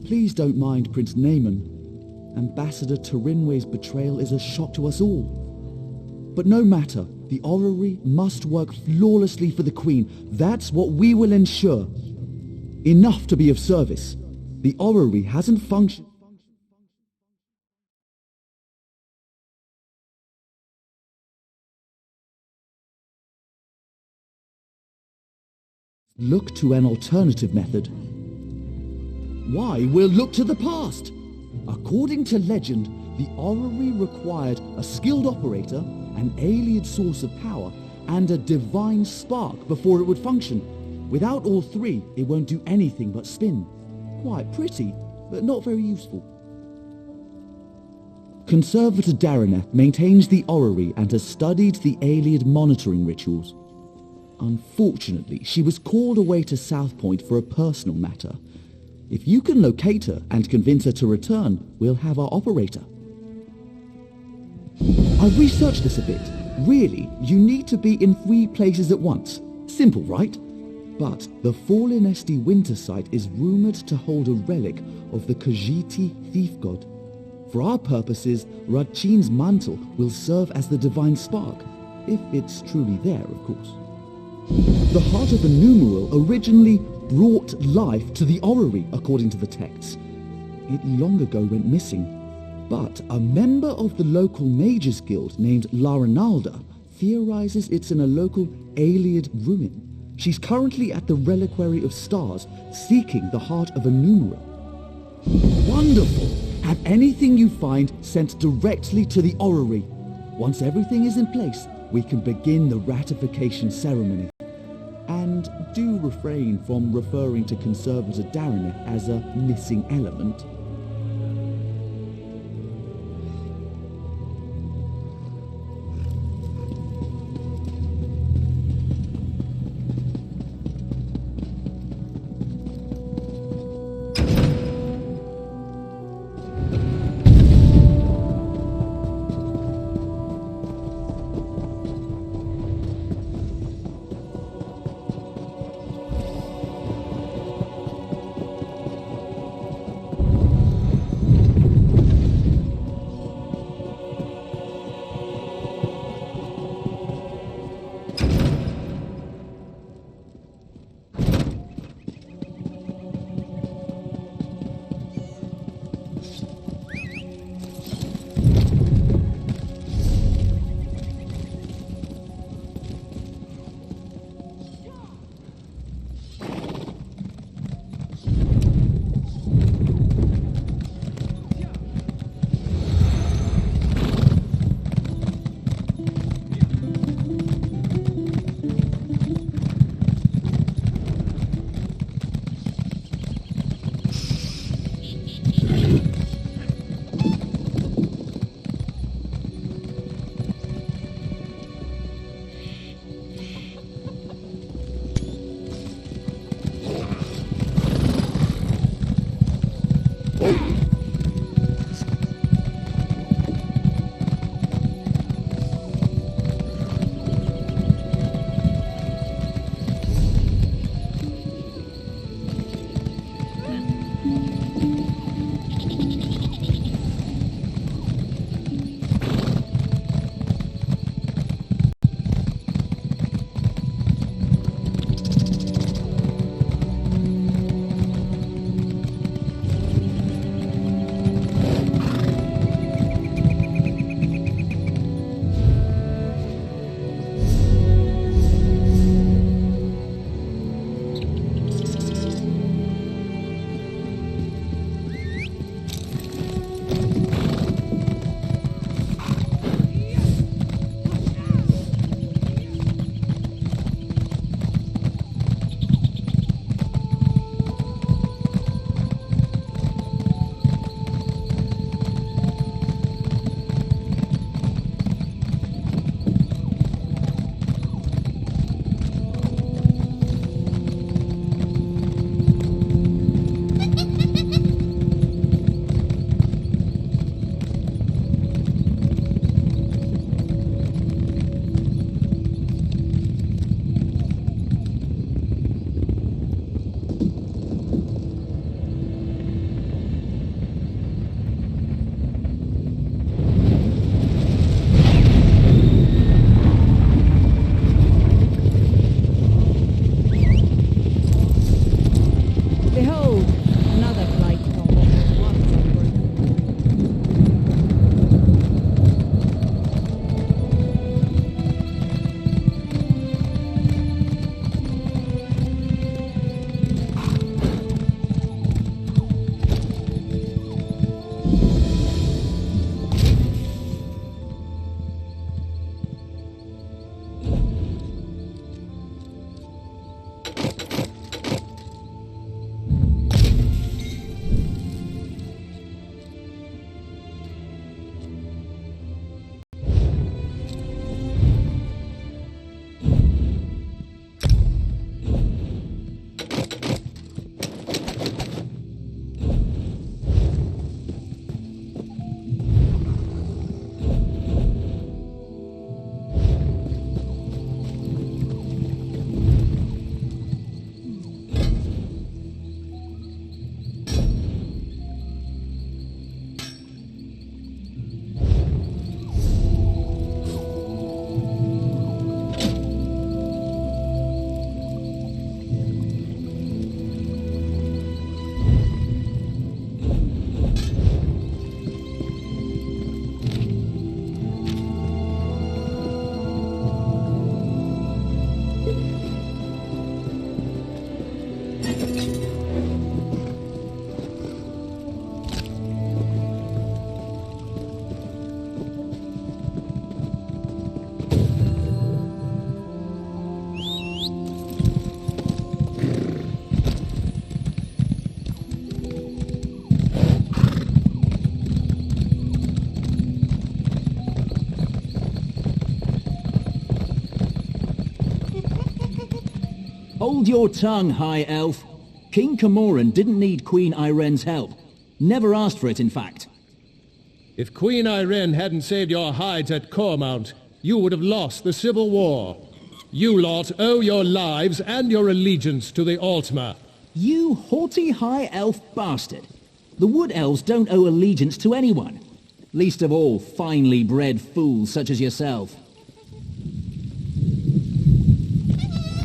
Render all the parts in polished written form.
Please don't mind Prince Naaman. Ambassador Turinwe's betrayal is a shock to us all. But no matter, the orrery must work flawlessly for the Queen. That's what we will ensure. Enough to be of service. The orrery hasn't functioned. Look to an alternative method. Why, we'll look to the past. According to legend, the orrery required a skilled operator, an alien source of power, and a divine spark before it would function. Without all three, it won't do anything but spin. Quite pretty, but not very useful. Conservator Darineth maintains the orrery and has studied the alien monitoring rituals. Unfortunately, she was called away to South Point for a personal matter. If you can locate her and convince her to return, we'll have our operator. I've researched this a bit. Really, you need to be in 3 places at once. Simple, right? But the Fallen Esti winter site is rumored to hold a relic of the Khajiiti thief god. For our purposes, Radchin's mantle will serve as the divine spark, if it's truly there, of course. The heart of the numeral originally brought life to the orrery, according to the texts. It long ago went missing, but a member of the local mages guild named Larinalda theorizes it's in a local Aeliad ruin. She's currently at the Reliquary of Stars, seeking the heart of a numeral. Wonderful! Have anything you find sent directly to the orrery. Once everything is in place, we can begin the ratification ceremony. And do refrain from referring to Conservator Darineth as a missing element. Hold your tongue, High Elf. King Camoran didn't need Queen Irene's help. Never asked for it, in fact. If Queen Irene hadn't saved your hides at Cormount, you would have lost the Civil War. You lot owe your lives and your allegiance to the Altmer. You haughty High Elf bastard. The Wood Elves don't owe allegiance to anyone. Least of all, finely bred fools such as yourself.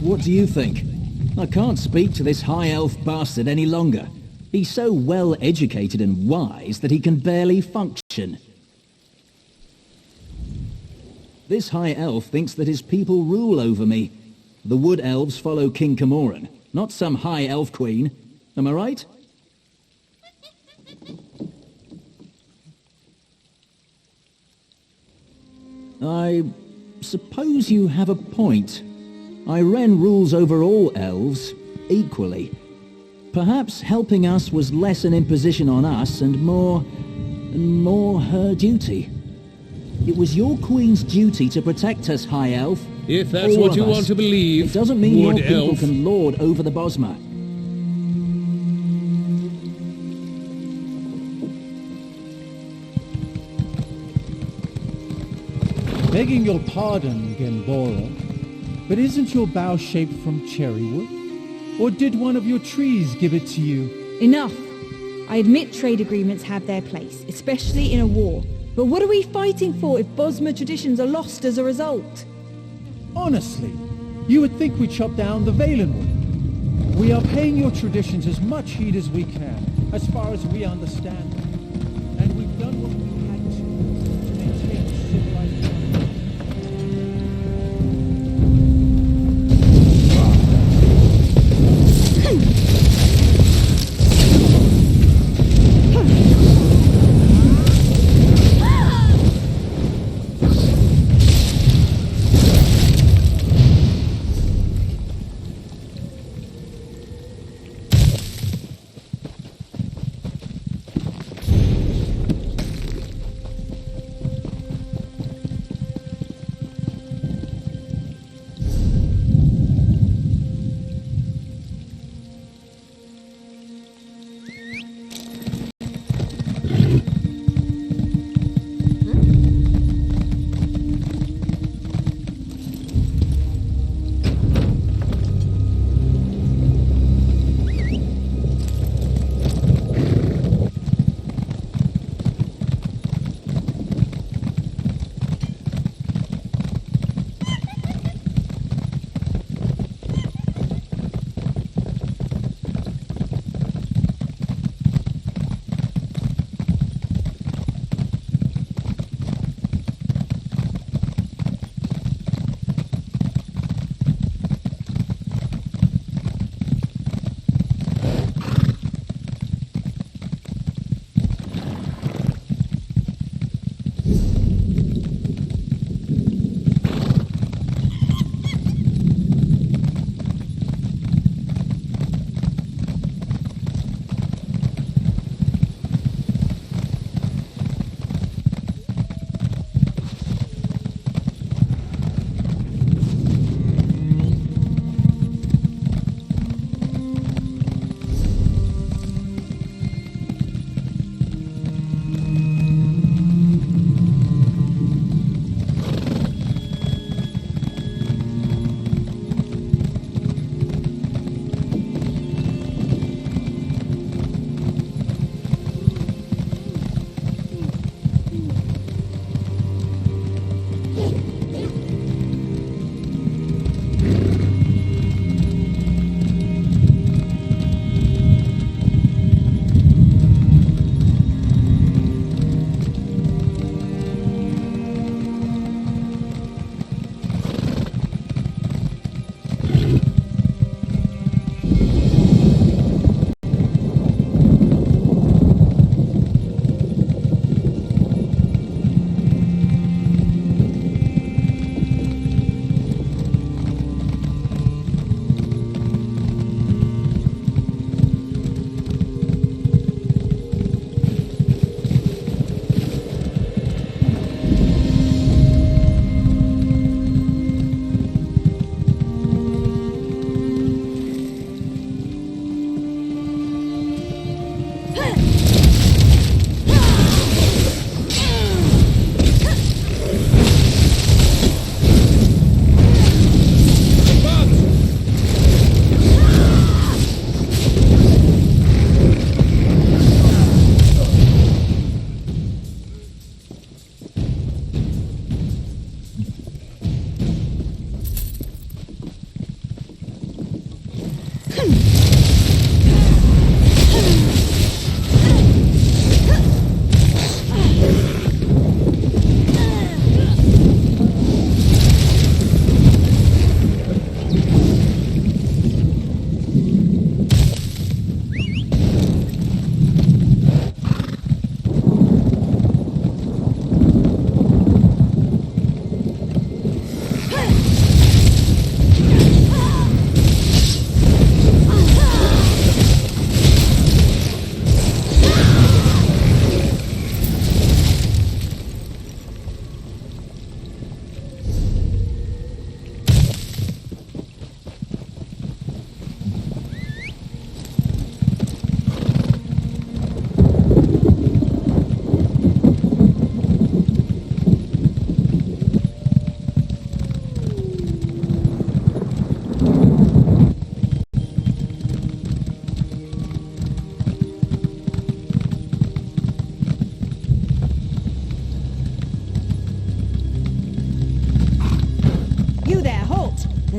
What do you think? I can't speak to this High Elf bastard any longer. He's so well educated and wise that he can barely function. This High Elf thinks that his people rule over me. The Wood Elves follow King Camoran, not some High Elf queen. Am I right? I suppose you have a point. Irene rules over all elves, equally. Perhaps helping us was less an imposition on us and more her duty. It was your queen's duty to protect us, High Elf. If that's what you want to believe, it doesn't mean your Wood people Elf can lord over the Bosmer. Begging your pardon, Gembora, but isn't your bow shaped from cherry wood? Or did one of your trees give it to you? Enough! I admit trade agreements have their place, especially in a war. But what are we fighting for if Bosmer traditions are lost as a result? Honestly, you would think we chop down the Valen wood. We are paying your traditions as much heed as we can, as far as we understand. And we've done what we had to maintain civilization.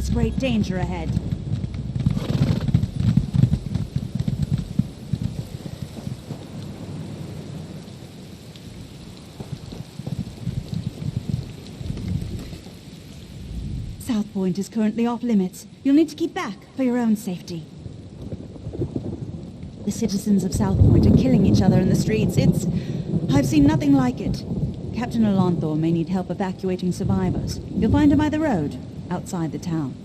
this great danger ahead. South Point is currently off limits. You'll need to keep back for your own safety. The citizens of South Point are killing each other in the streets. I've seen nothing like it. Captain Alonthor may need help evacuating survivors. You'll find him by the road, outside the town.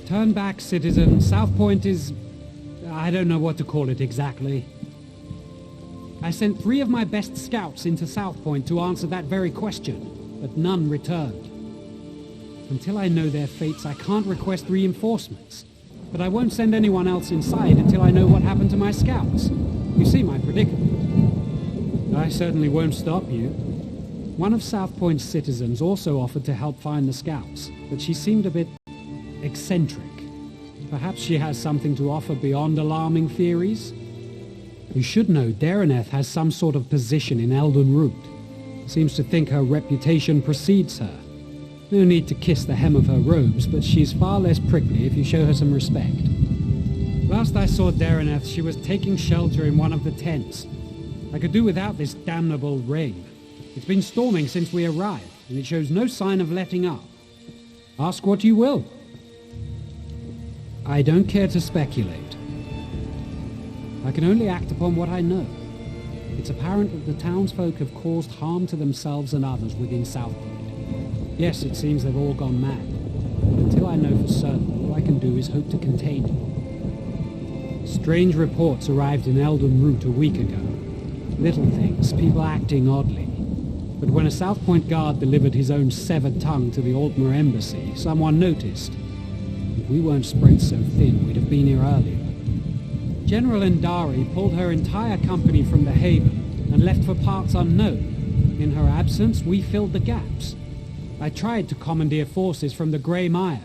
Turn back, citizen. South Point is... I don't know what to call it exactly. I sent 3 of my best scouts into South Point to answer that very question, but none returned. Until I know their fates, I can't request reinforcements. But I won't send anyone else inside until I know what happened to my scouts. You see my predicament. I certainly won't stop you. One of South Point's citizens also offered to help find the scouts, but she seemed a bit eccentric. Perhaps she has something to offer beyond alarming theories? You should know Dereneth has some sort of position in Elden Root. Seems to think her reputation precedes her. No need to kiss the hem of her robes, but she's far less prickly if you show her some respect. Last I saw Dereneth, she was taking shelter in one of the tents. I could do without this damnable rain. It's been storming since we arrived, and it shows no sign of letting up. Ask what you will. I don't care to speculate. I can only act upon what I know. It's apparent that the townsfolk have caused harm to themselves and others within Southpoint. Yes, it seems they've all gone mad. But until I know for certain, all I can do is hope to contain it. Strange reports arrived in Elden Root a week ago. Little things, people acting oddly. But when a Southpoint guard delivered his own severed tongue to the Altmer embassy, someone noticed. If we weren't spread so thin, we'd have been here earlier. General Endari pulled her entire company from the Haven and left for parts unknown. In her absence, we filled the gaps. I tried to commandeer forces from the Grey Mire,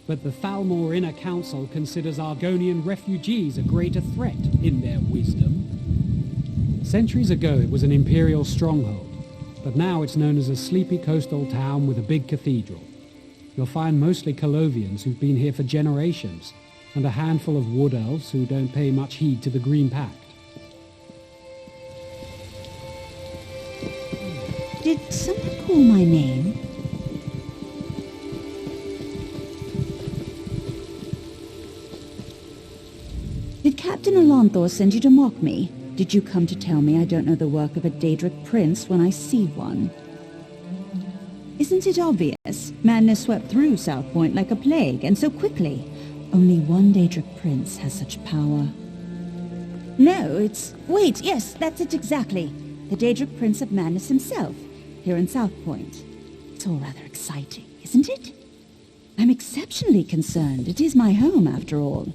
but the Thalmor Inner Council considers Argonian refugees a greater threat, in their wisdom. Centuries ago, it was an Imperial stronghold, but now it's known as a sleepy coastal town with a big cathedral. You'll find mostly Colovians who've been here for generations, and a handful of wood elves who don't pay much heed to the Green Pact. Did someone call my name? Did Captain Alonthor send you to mock me? Did you come to tell me I don't know the work of a Daedric prince when I see one? Isn't it obvious? Madness swept through South Point like a plague, and so quickly. Only one Daedric prince has such power. No, it's... Wait, yes, that's it exactly. The Daedric Prince of Madness himself, here in South Point. It's all rather exciting, isn't it? I'm exceptionally concerned. It is my home, after all.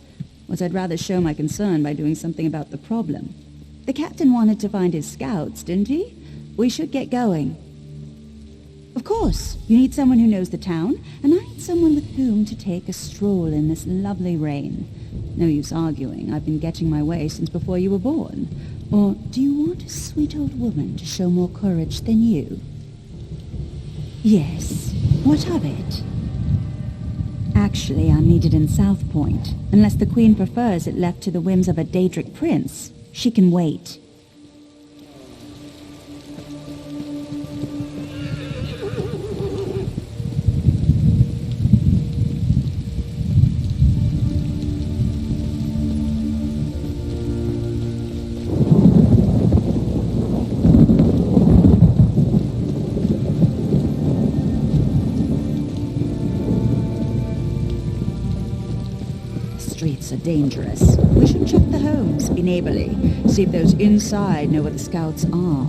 Was I'd rather show my concern by doing something about the problem. The captain wanted to find his scouts, didn't he? We should get going. Of course, you need someone who knows the town, and I need someone with whom to take a stroll in this lovely rain. No use arguing. I've been getting my way since before you were born. Or do you want a sweet old woman to show more courage than you? Yes. What of it? Actually, I'm needed in South Point. Unless the Queen prefers it left to the whims of a Daedric prince. She can wait. dangerous. We should check the homes, be neighborly, see if those inside know where the scouts are.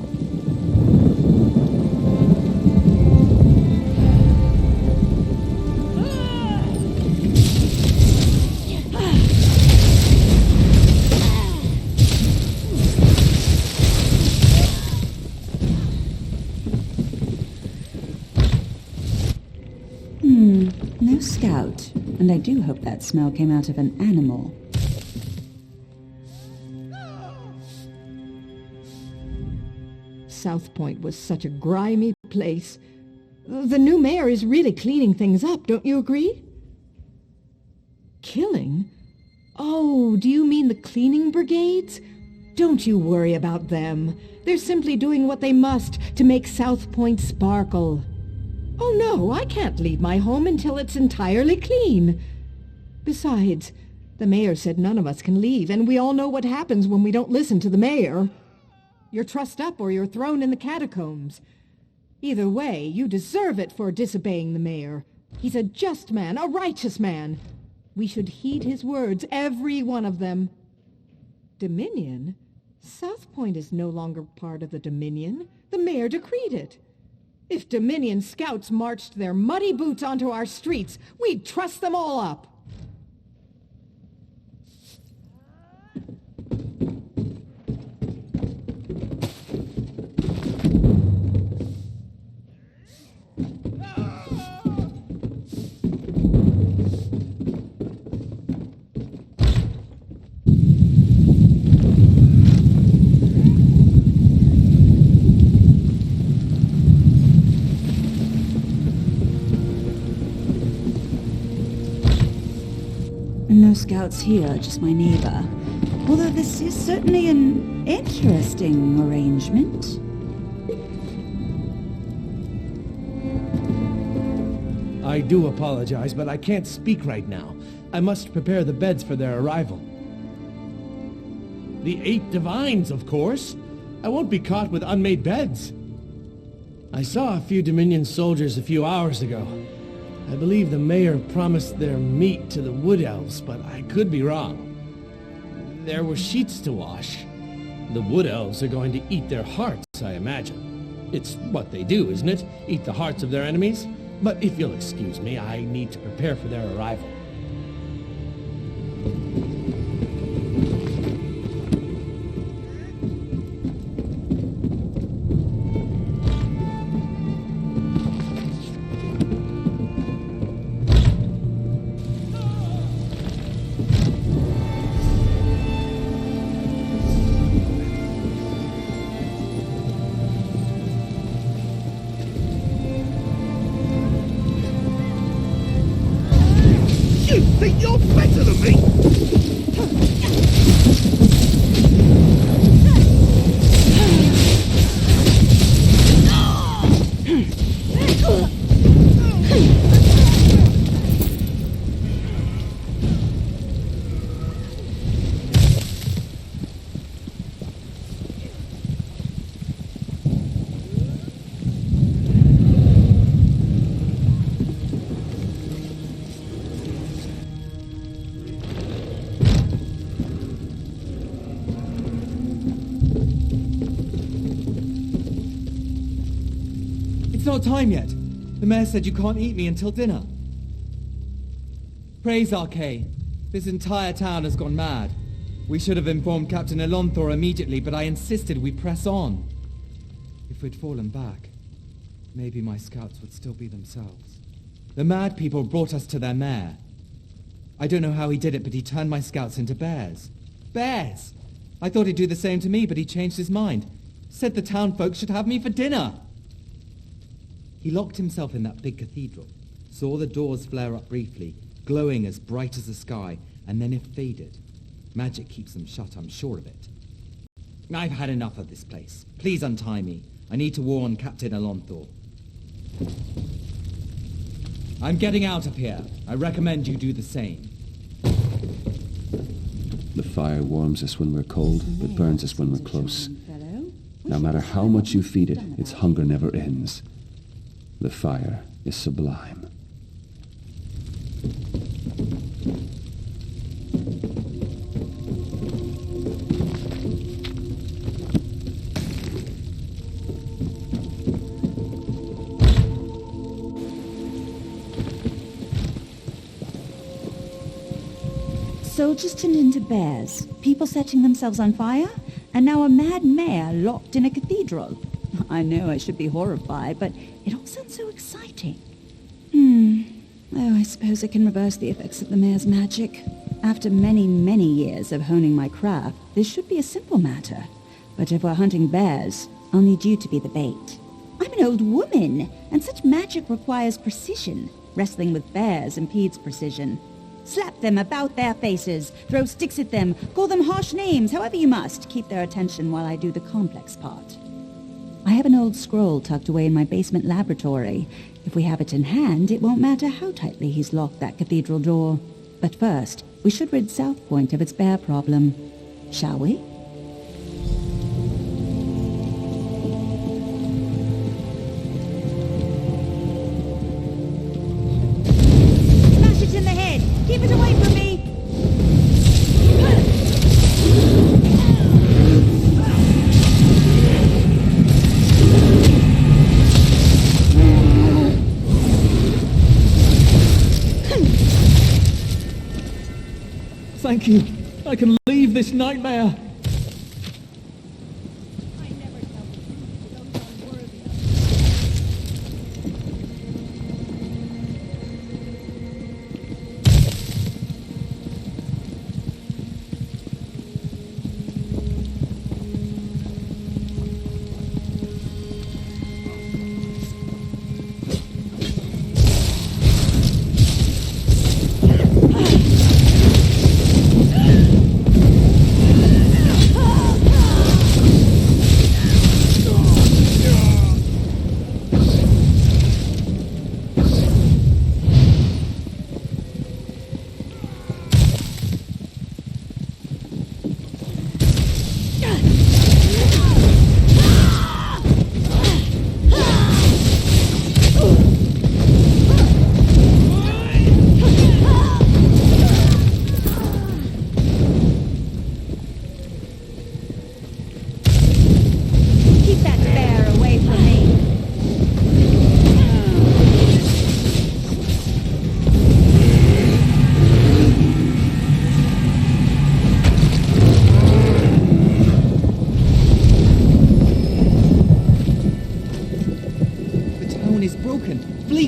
No scout, and I do hope that smell came out of an animal. South Point was such a grimy place. The new mayor is really cleaning things up, don't you agree? Killing? Oh, do you mean the cleaning brigades? Don't you worry about them. They're simply doing what they must to make South Point sparkle. Oh no, I can't leave my home until it's entirely clean. Besides, the mayor said none of us can leave, and we all know what happens when we don't listen to the mayor. You're trussed up or you're thrown in the catacombs. Either way, you deserve it for disobeying the mayor. He's a just man, a righteous man. We should heed his words, every one of them. Dominion? South Point is no longer part of the Dominion. The mayor decreed it. If Dominion scouts marched their muddy boots onto our streets, we'd truss them all up. No scouts here, just my neighbor. Although this is certainly an interesting arrangement. I do apologize, but I can't speak right now. I must prepare the beds for their arrival. The 8 divines, of course. I won't be caught with unmade beds. I saw a few Dominion soldiers a few hours ago. I believe the mayor promised their meat to the wood elves, but I could be wrong. There were sheets to wash. The wood elves are going to eat their hearts, I imagine. It's what they do, isn't it? Eat the hearts of their enemies? But if you'll excuse me, I need to prepare for their arrival. You think you're better than me? It's not time yet. The mayor said you can't eat me until dinner. Praise Arcane. This entire town has gone mad. We should have informed Captain Elonthor immediately, but I insisted we press on. If we'd fallen back, maybe my scouts would still be themselves. The mad people brought us to their mayor. I don't know how he did it, but he turned my scouts into bears. Bears! I thought he'd do the same to me, but he changed his mind. Said the town folks should have me for dinner. He locked himself in that big cathedral, saw the doors flare up briefly, glowing as bright as the sky, and then it faded. Magic keeps them shut, I'm sure of it. I've had enough of this place. Please untie me. I need to warn Captain Elonthor. I'm getting out of here. I recommend you do the same. The fire warms us when we're cold, but burns us when we're close. No matter how much you feed it, its hunger never ends. The fire is sublime. Soldiers turned into bears, people setting themselves on fire, and now a mad mayor locked in a cathedral. I know I should be horrified, but it all sounds so exciting. Oh, I suppose I can reverse the effects of the mayor's magic. After many, many years of honing my craft, this should be a simple matter. But if we're hunting bears, I'll need you to be the bait. I'm an old woman, and such magic requires precision. Wrestling with bears impedes precision. Slap them about their faces, throw sticks at them, call them harsh names, however you must. Keep their attention while I do the complex part. I have an old scroll tucked away in my basement laboratory. If we have it in hand, it won't matter how tightly he's locked that cathedral door. But first, we should rid South Point of its bear problem. Shall we? Smash it in the head! Keep it away from me! Thank you. I can leave this nightmare.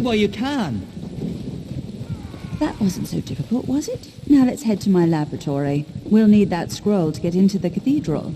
While you can. That wasn't so difficult, was it? Now let's head to my laboratory. We'll need that scroll to get into the cathedral.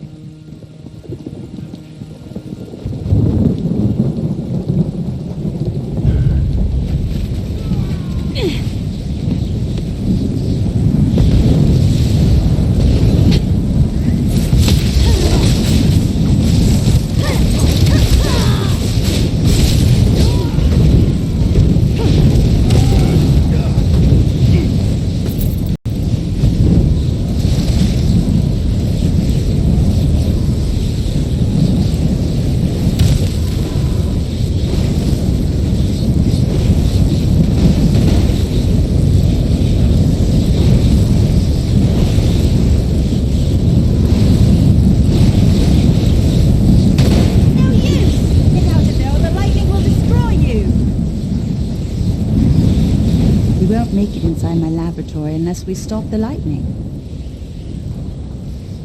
Make it inside my laboratory unless we stop the lightning.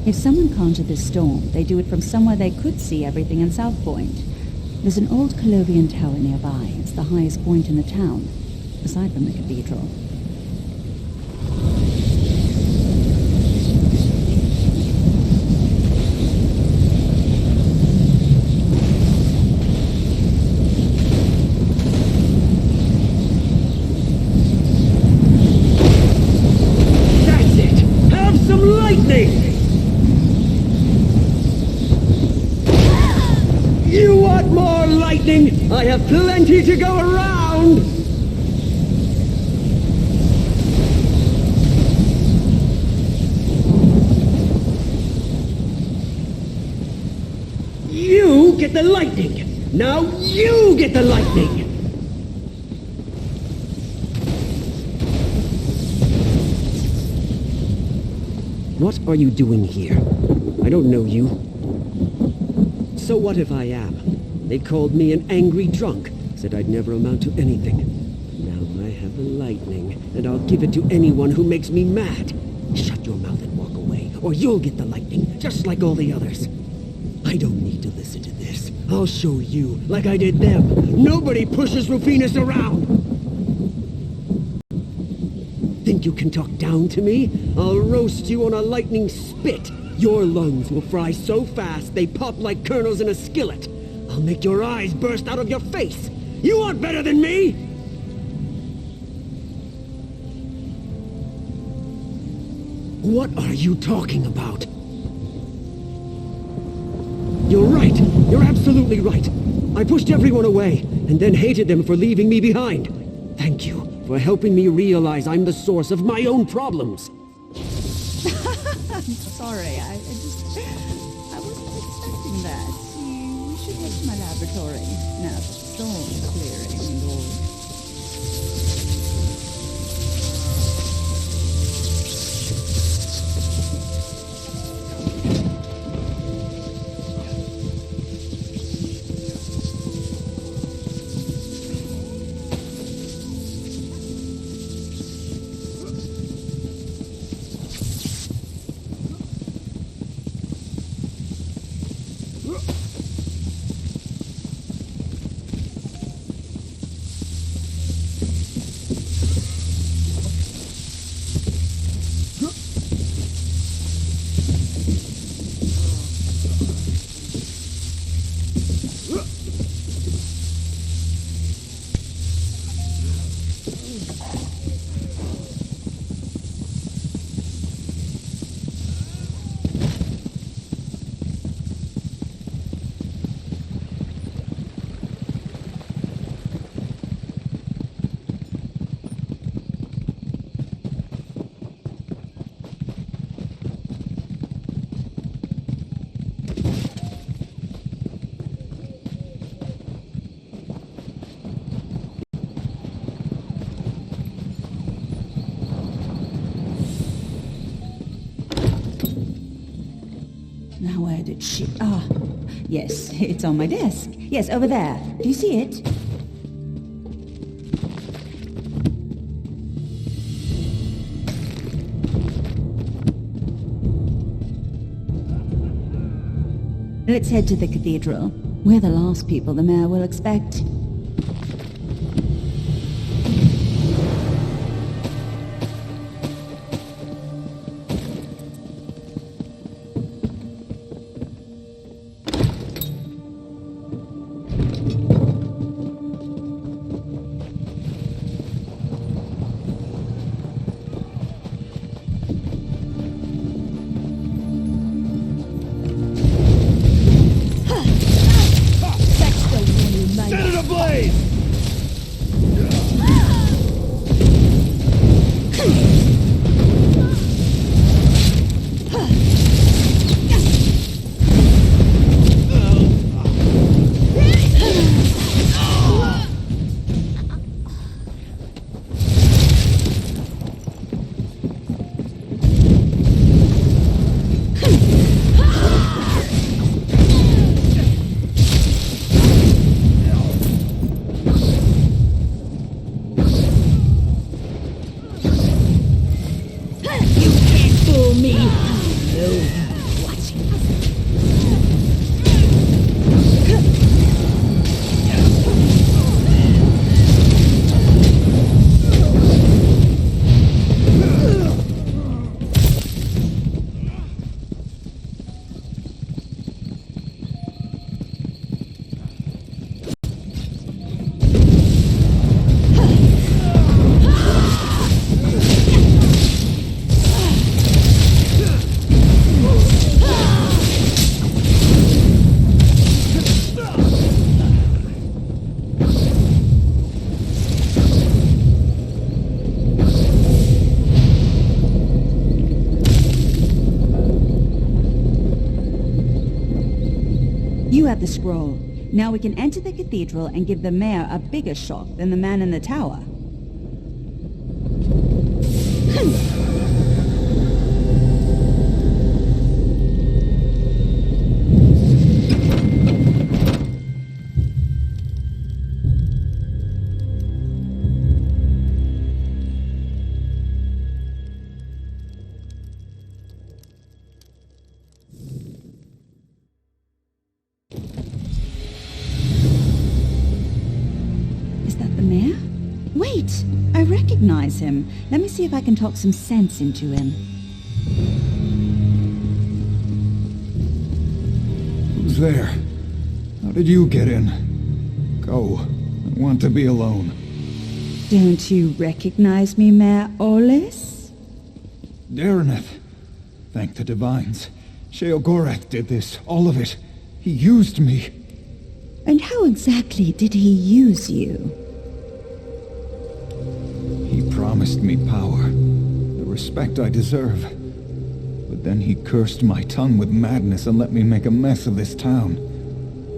If someone conjured this storm, they do it from somewhere they could see everything in South Point. There's an old Colovian tower nearby. It's the highest point in the town, aside from the cathedral. I have plenty to go around! You get the lightning! Now you get the lightning! What are you doing here? I don't know you. So what if I am? They called me an angry drunk, said I'd never amount to anything. Now I have the lightning, and I'll give it to anyone who makes me mad. Shut way, or you'll get the lightning, just like all the others. I don't need to listen to this. I'll show you, like I did them. Nobody pushes Rufinus around! Think you can talk down to me? I'll roast you on a lightning spit. Your lungs will fry so fast they pop like kernels in a skillet. I'll make your eyes burst out of your face. You aren't better than me! What are you talking about? You're right. You're absolutely right. I pushed everyone away, and then hated them for leaving me behind. Thank you for helping me realize I'm the source of my own problems. I'm sorry, I wasn't expecting that. We should head to my laboratory. Now the storm's clearing and all. Now where did she... Ah, yes, it's on my desk. Yes, over there. Do you see it? Let's head to the cathedral. We're the last people the mayor will expect. You have the scroll. Now we can enter the cathedral and give the mayor a bigger shock than the man in the tower. recognize him. Let me see if I can talk some sense into him. Who's there? How did you get in? Go. I want to be alone. Don't you recognize me, Mayor Olis? Dareneth. Thank the Divines. Sheogorath did this. All of it. He used me. And how exactly did he use you? He promised me power. The respect I deserve. But then he cursed my tongue with madness and let me make a mess of this town.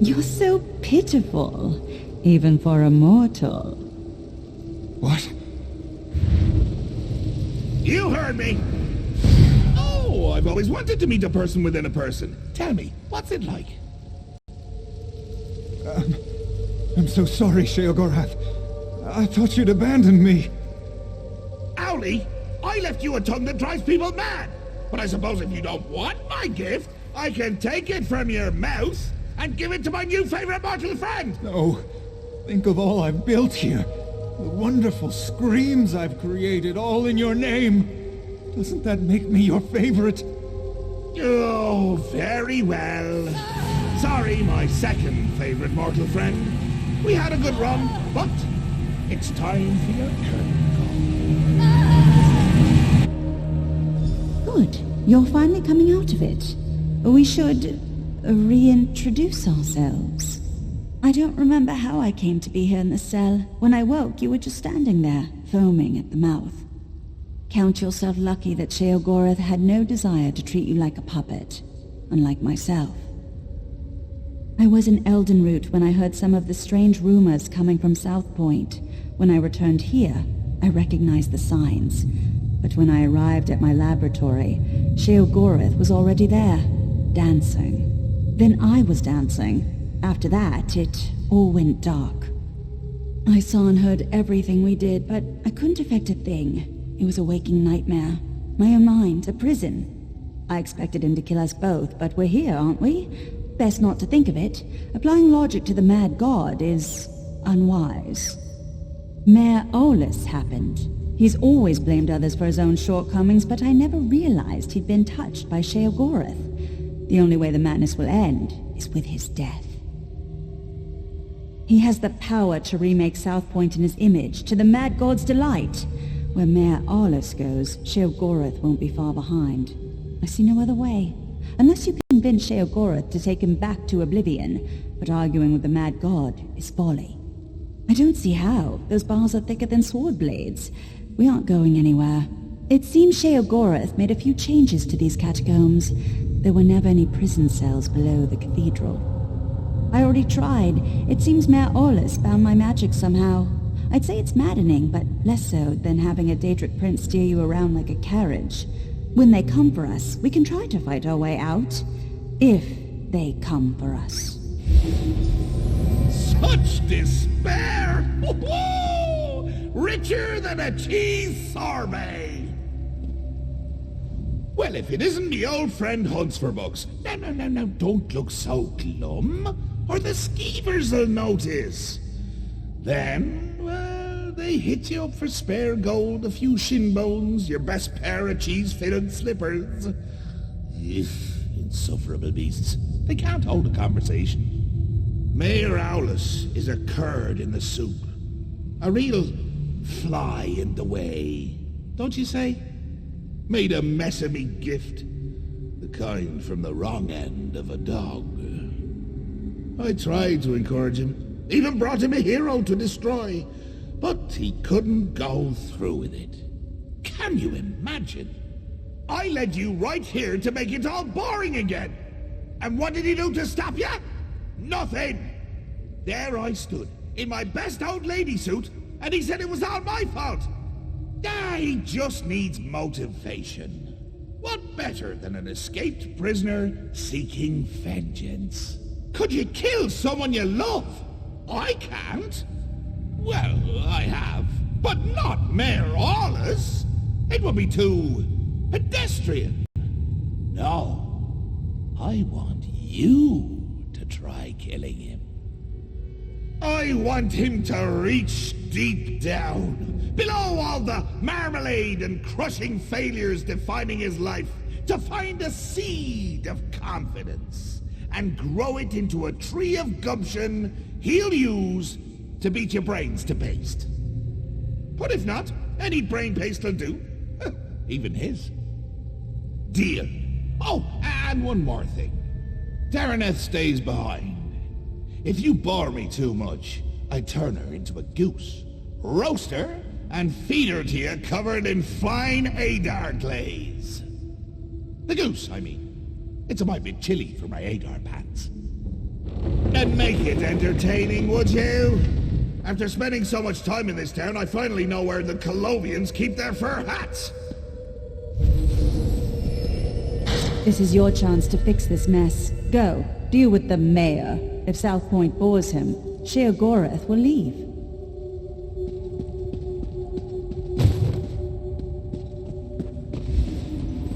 You're so pitiful, even for a mortal. What? You heard me! Oh, I've always wanted to meet a person within a person. Tell me, what's it like? I'm so sorry, Sheogorath. I thought you'd abandoned me. Owlie, I left you a tongue that drives people mad. But I suppose if you don't want my gift, I can take it from your mouth and give it to my new favorite mortal friend. No. Think of all I've built here. The wonderful screams I've created, all in your name. Doesn't that make me your favorite? Oh, very well. Sorry, my second favorite mortal friend. We had a good run, but it's time for your curtain call. Good. You're finally coming out of it. We should reintroduce ourselves. I don't remember how I came to be here in the cell. When I woke, you were just standing there, foaming at the mouth. Count yourself lucky that Sheogorath had no desire to treat you like a puppet, unlike myself. I was in Eldenroot when I heard some of the strange rumors coming from South Point. When I returned here, I recognized the signs. But when I arrived at my laboratory, Sheogorath was already there, dancing. Then I was dancing. After that, it all went dark. I saw and heard everything we did, but I couldn't affect a thing. It was a waking nightmare. My own mind, a prison. I expected him to kill us both, but we're here, aren't we? Best not to think of it. Applying logic to the mad god is unwise. Mayor Olis happened. He's always blamed others for his own shortcomings, but I never realized he'd been touched by Sheogorath. The only way the madness will end is with his death. He has the power to remake South Point in his image, to the mad god's delight. Where Mayor Olis goes, Sheogorath won't be far behind. I see no other way. Unless you convince Sheogorath to take him back to oblivion, but arguing with the mad god is folly. I don't see how. Those bars are thicker than sword blades. We aren't going anywhere. It seems Sheogorath made a few changes to these catacombs. There were never any prison cells below the cathedral. I already tried. It seems Mayor Olis found my magic somehow. I'd say it's maddening, but less so than having a Daedric prince steer you around like a carriage. When they come for us, we can try to fight our way out. If they come for us. Such despair! Richer than a cheese sorbet! Well, if it isn't the old friend Huntsforbucks. No, don't look so glum, or the skeevers will notice. Then, well, they hit you up for spare gold, a few shin bones, your best pair of cheese-fitted slippers. Insufferable beasts. They can't hold a conversation. Mayor Owlis is a curd in the soup. A real fly in the way, don't you say? Made a mess of me gift. The kind from the wrong end of a dog. I tried to encourage him. Even brought him a hero to destroy. But he couldn't go through with it. Can you imagine? I led you right here to make it all boring again. And what did he do to stop you? Nothing. There I stood, in my best old lady suit, and he said it was all my fault. He just needs motivation. What better than an escaped prisoner seeking vengeance? Could you kill someone you love? I can't. Well, I have, but not Mayor Olis. It would be too pedestrian. No, I want you to try killing him. I want him to reach deep down, below all the marmalade and crushing failures defining his life, to find a seed of confidence and grow it into a tree of gumption he'll use to beat your brains to paste. But if not, any brain paste will do. Even his. Deal. Oh, and one more thing. Dareneth stays behind. If you bore me too much, I turn her into a goose, roast her, and feed her to you covered in fine Adar glaze. The goose, I mean. It's a mite bit chilly for my Adar pants. And make it entertaining, would you? After spending so much time in this town, I finally know where the Colovians keep their fur hats. This is your chance to fix this mess. Go, deal with the mayor. If South Point bores him, Sheogorath will leave.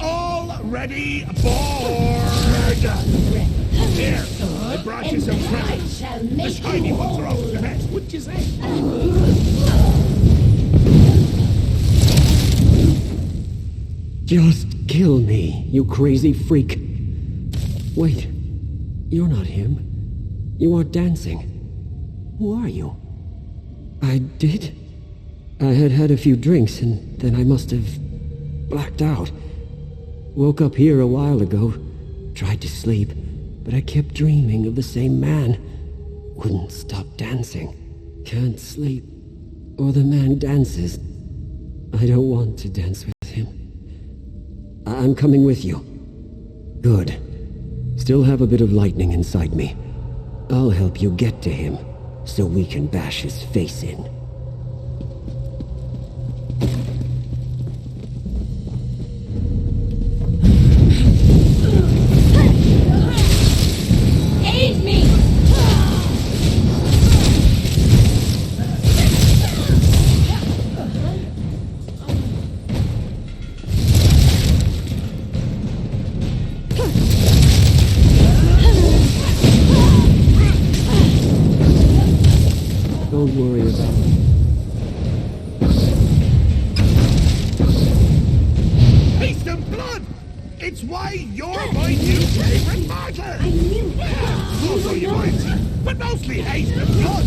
Already aboard! Here, I brought you some presents. The shiny ones are always the best, wouldn't you say? Just kill me, you crazy freak. Wait, you're not him. You are dancing. Who are you? I did? I had had a few drinks, and then I must have blacked out. Woke up here a while ago, tried to sleep, but I kept dreaming of the same man. Wouldn't stop dancing. Can't sleep. Or the man dances. I don't want to dance with him. I'm coming with you. Good. Still have a bit of lightning inside me. I'll help you get to him, so we can bash his face in. Aid me! Don't worry about it. Taste of blood! It's why you're my new favorite martyr! I knew that! Also you might, but mostly hate the blood!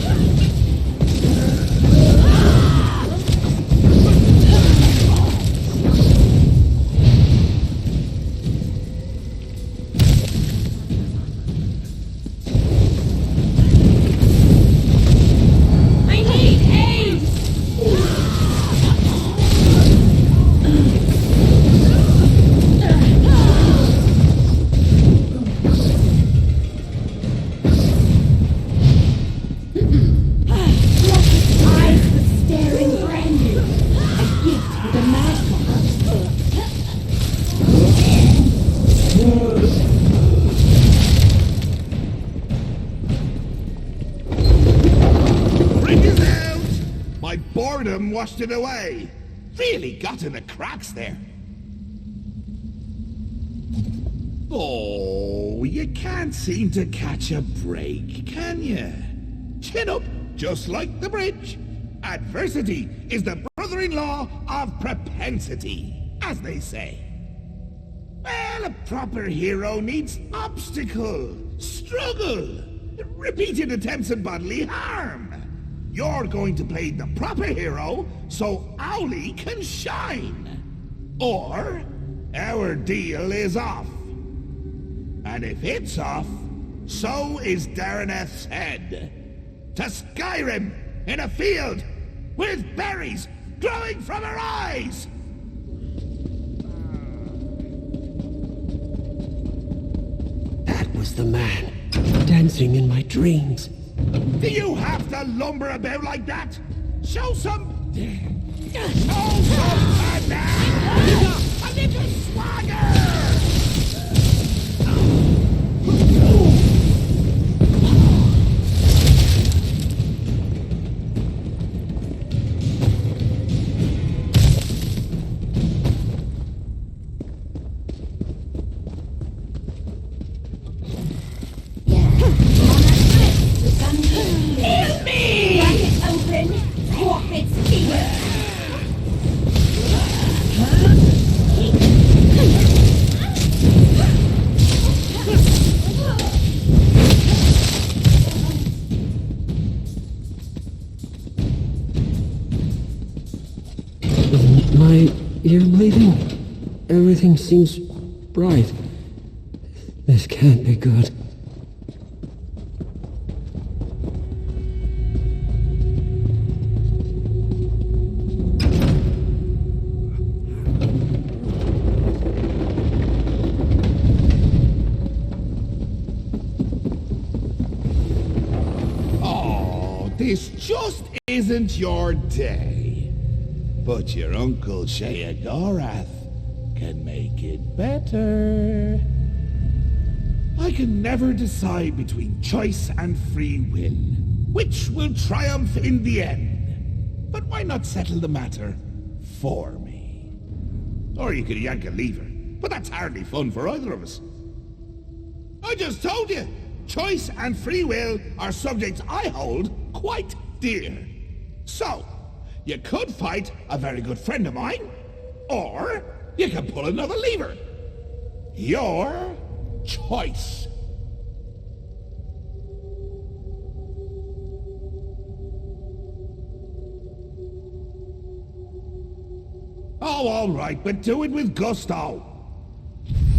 Washed it away. Really got in the cracks there. Oh, you can't seem to catch a break, can you? Chin up, just like the bridge. Adversity is the brother-in-law of propensity, as they say. Well, a proper hero needs obstacle, struggle, repeated attempts at bodily harm. You're going to play the proper hero so Owlie can shine. Or our deal is off. And if it's off, so is Dareneth's head. To Skyrim, in a field, with berries growing from her eyes! That was the man, dancing in my dreams. Do you have to lumber about like that? Show some... Show some madness! A little swagger! You're leaving? Everything seems bright. This can't be good. This just isn't your day. But your Uncle Sheogorath can make it better. I can never decide between choice and free will. Which will triumph in the end? But why not settle the matter for me? Or you could yank a lever, but that's hardly fun for either of us. I just told you, choice and free will are subjects I hold quite dear. So, you could fight a very good friend of mine, or you can pull another lever. Your choice. Oh, all right, but do it with gusto.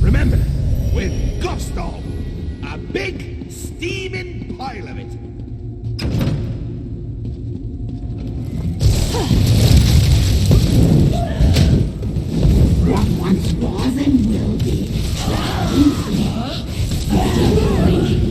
Remember, with gusto. A big, steaming pile of it. What once was and will be, clouding flesh, glory.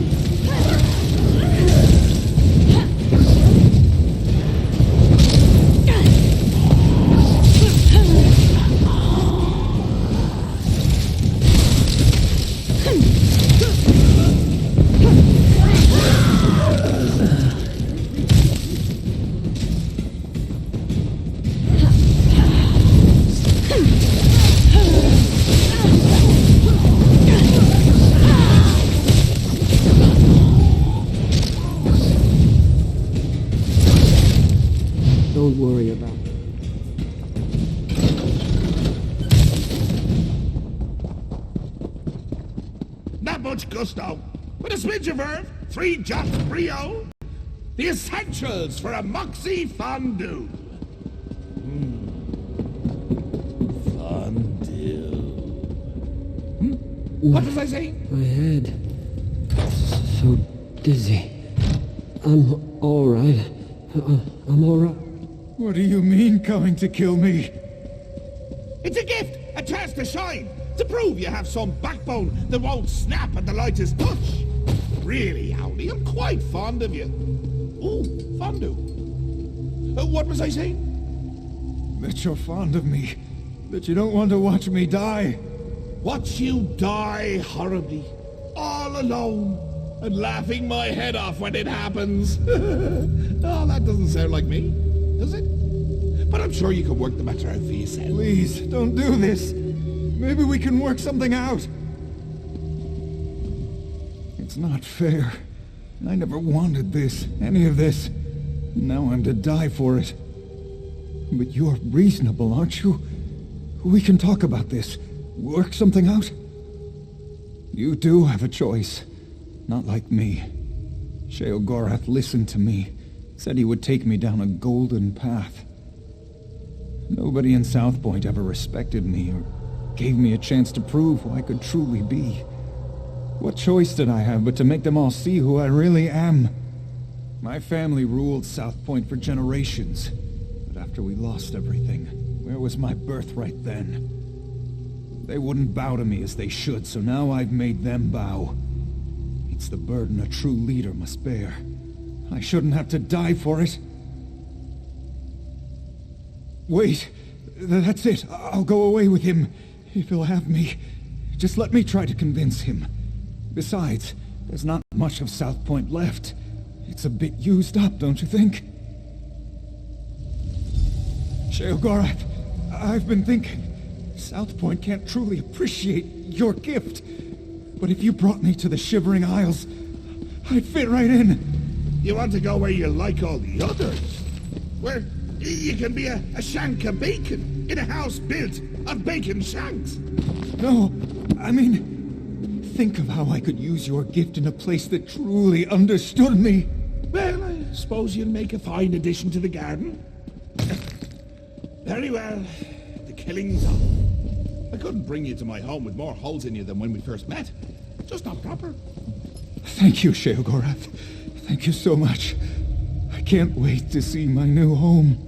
Don't worry about it. Not much gusto, but a smidge of verve, 3 jots brio, the essentials for a moxie fondue. Fondue. What was I saying? My head. So dizzy. I'm alright. I'm alright. What do you mean, coming to kill me? It's a gift, a chance to shine, to prove you have some backbone that won't snap at the lightest touch. Really, Howley, I'm quite fond of you. Ooh, fondue. What was I saying? That you're fond of me. That you don't want to watch me die. Watch you die horribly, all alone, and laughing my head off when it happens. Oh, that doesn't sound like me, does it? But I'm sure you can work the matter out for yourself. Please, don't do this. Maybe we can work something out. It's not fair. I never wanted this, any of this. Now I'm to die for it. But you're reasonable, aren't you? We can talk about this. Work something out. You do have a choice. Not like me. Sheogorath listened to me. Said he would take me down a golden path. Nobody in South Point ever respected me or gave me a chance to prove who I could truly be. What choice did I have but to make them all see who I really am? My family ruled South Point for generations. But after we lost everything, where was my birthright then? They wouldn't bow to me as they should, so now I've made them bow. It's the burden a true leader must bear. I shouldn't have to die for it. Wait, that's it. I'll go away with him, if he'll have me. Just let me try to convince him. Besides, there's not much of South Point left. It's a bit used up, don't you think? Sheogorath, I've been thinking, South Point can't truly appreciate your gift. But if you brought me to the Shivering Isles, I'd fit right in. You want to go where you like all the others? Where you can be a shank of bacon in a house built of bacon shanks? No, I mean, think of how I could use your gift in a place that truly understood me. Well, I suppose you'll make a fine addition to the garden. Very well. The killing zone. I couldn't bring you to my home with more holes in you than when we first met. Just not proper. Thank you, Sheogorath. Thank you so much. I can't wait to see my new home.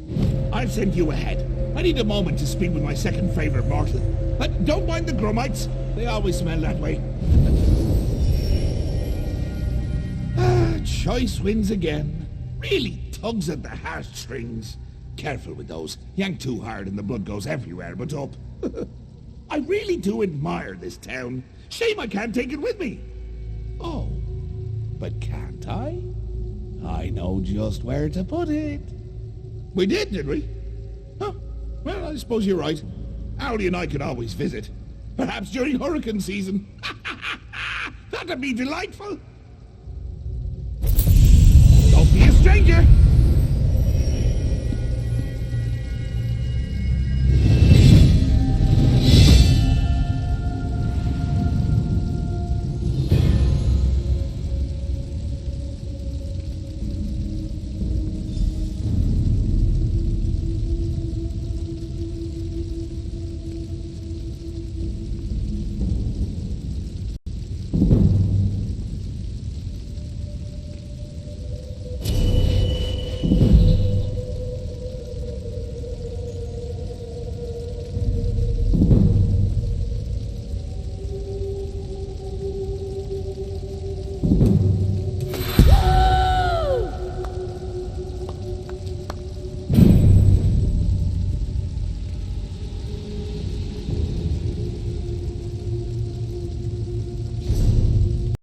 I'll send you ahead. I need a moment to speak with my second favorite mortal. But don't mind the grummites. They always smell that way. Choice wins again. Really tugs at the heartstrings. Careful with those. Yank too hard and the blood goes everywhere but up. I really do admire this town. Shame I can't take it with me. Oh, but can't I? I know just where to put it. We did we? Huh. Well, I suppose you're right. Owlie and I could always visit. Perhaps during hurricane season. That'd be delightful. Don't be a stranger.